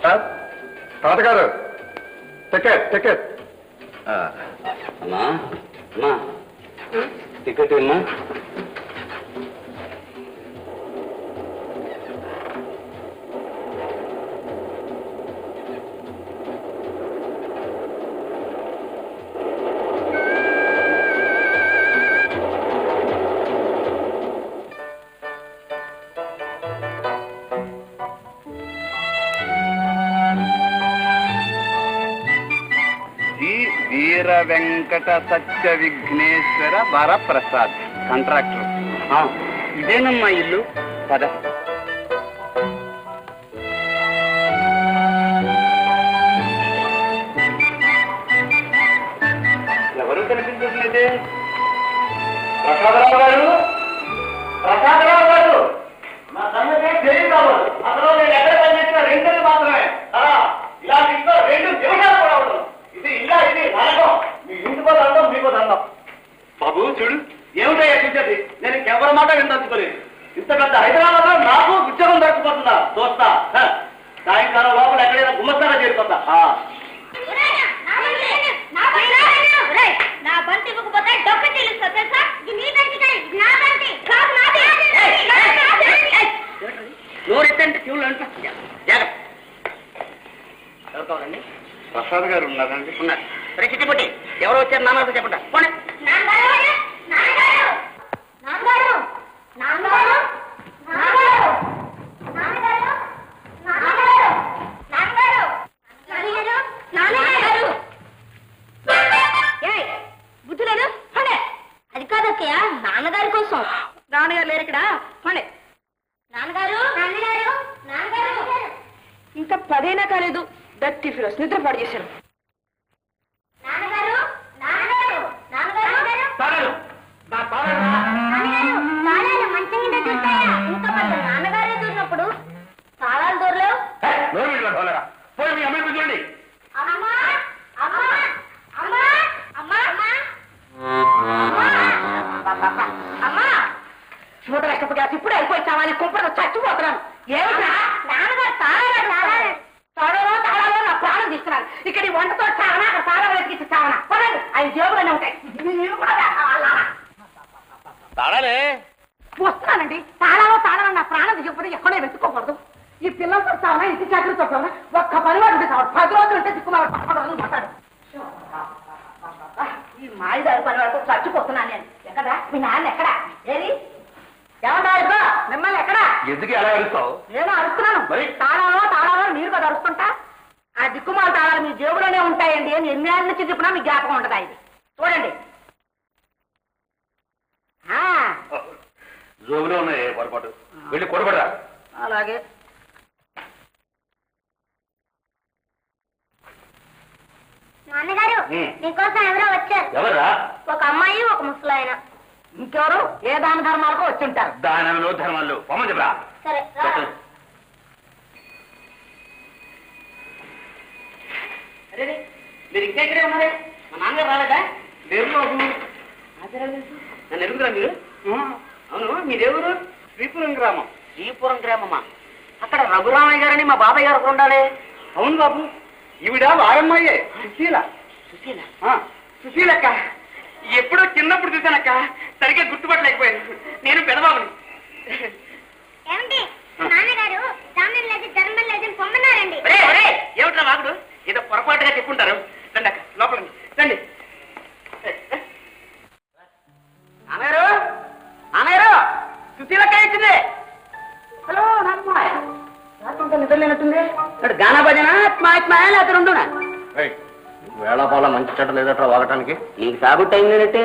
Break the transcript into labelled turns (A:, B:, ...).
A: తాతగారు ticket ticket.
B: అమ్మా అమ్మా టికెట్ అమ్మా. వీర వెంకట సత్య విఘ్నేశ్వర వరప్రసాద్ కాంట్రాక్టర్. ఇదేనమ్మా ఇల్లు. పద. ఎవరు కనిపించట్లేదే? ప్రసాదరావు గారు, ప్రసాదరావు గారు, నా సంగతి తెలియదు. అసలు నేను ఎక్కడ పనిచేసిన 2 నెలలు మాత్రమే. ఇలాంటి ఇంట్లో 2 నిమిషాలు కూడా ఉండదు. ఇది ఇలా ఇది నరకం. మీ ఇంటికో దండం, మీకో దండం. బాబు చూడు, ఏమిటయ్యా చూసేది? నేను ఇంకెవరి మాట విందలుచుకోలేదు. ఇంత పెద్ద హైదరాబాద్ లో నాకు ఉద్యోగం దొరికిపోతుందా? చూస్తా. సాయంకాలం లోపల ఎక్కడైనా గుమ్మస్తారా చేరిపోతా. నోరెత్తంటే చెవులు అంటే ఎవరుకోవాలండి? ప్రసాద్ గారు ఉన్నారండి. ఉన్నారు. సరే చిట్టిపట్టి ఎవరు వచ్చారు? నాన్నతో చెప్పండి.
C: బుద్ధి లేదు. అది కాదక్కయ్య, నాన్నగారి కోసం. నాన్నగారు లేరు ఇక్కడ. నాన్నగారు ఇంకా 10 అయినా కాలేదు. దత్తి ఫిరోస్ నిద్ర పాడు చేశారు. నాన్నగారే దూరినప్పుడు తాళాలు దూరలేవు.
B: పోయి మీ అమ్మాయి చూడండి.
C: అమ్మా చూడ లెక్కగా ఇప్పుడు అయిపోయి చావాలి. కుంపడ చచ్చిపోతున్నాను. ఏమిటా? నాన్నగారు తాళాలో నా ప్రాణం తీస్తున్నాను. ఇక్కడ ఈ వంటతో చావనా, అక్కడ తాళాలు వెతికిచ్చి చావనా? పదండి, ఆయన జేబులోనే ఉంటాయి.
B: తాళాలే
C: వస్తున్నానండి. తాళాలో నా ప్రాణం చెప్పడం ఎక్కడే వెతుక్కోకూడదు. ఈ పిల్లలతో చావనా, ఇంటి చాకరితో చావనా? ఒక్క పనివాడు ఉంటే చావడు. 10 రోజులు ఉంటే దిక్కుమాడు మాట్లాడు. ఈ మాయదారి పనివాడితో చచ్చిపోతున్నాను నేను. ఎక్కడా మీ నాన్న? ఎక్కడా? ఏది ఏమన్నా మిమ్మల్ని? ఎక్కడా?
B: ఎందుకు ఎలా అరుస్తావు?
C: నేను అరుస్తున్నాను. తాళాలో మీరు కదా అరుస్తుంటా. ఆ దిక్కుమాల తాళాలు మీ జేబులోనే ఉంటాయండి అని ఎన్ని ఏళ్ళ నుంచి చెప్పినా మీ జ్ఞాపకం ఉంటుందా? ఇది చూడండి.
B: జోబులో ఉన్నాయి పొరపాటు. వెళ్ళి కొడబడా.
C: అలాగే. నాన్నగారు నీకోసం ఎవరో వచ్చారు.
B: ఎవరా?
C: ఒక అమ్మాయి, ఒక ముసలాయన. ఇంకెవరు? ఏ దాన ధర్మాలకు వచ్చి ఉంటారు.
B: దానంలో ధర్మాలు పొమ్మ చెప్పరా.
C: సరే
B: అరే మీరు ఇంకా ఇక్కడే ఉన్నారే? మా నాన్నగారు రాలేదా? లేరు బాబు. నన్ను ఎరుగురా మీరు? అవును, మీరెవరు? శ్రీపురం గ్రామం. శ్రీపురం గ్రామమా? అక్కడ రఘురామయ్య గారని మా బాబాయ్ గారు ఉండాలి. అవును బాబు, ఈవిడ వారమ్మయ్యే. సుశీలక్క. ఎప్పుడో చిన్నప్పుడు చూశానక్క, సరిగ్గా గుర్తుపట్టలేకపోయాను. నేను పెదబాబుని. ఏమిట్రా వాగుడు? ఏదో పొరపాటుగా చెప్పుంటారు. రండి అక్క, లోపల రండి. అన్నారు అన్నారు సుశీలక్క ఇచ్చింది. హలో నిద్ర లేనట్టుంది. గానా భజన లేకపోతే రెండునా? వేళపాల మంచి చెడ్డ లేదట్రా వాగటానికి. నీకు సాగుట్ అయింది అంటే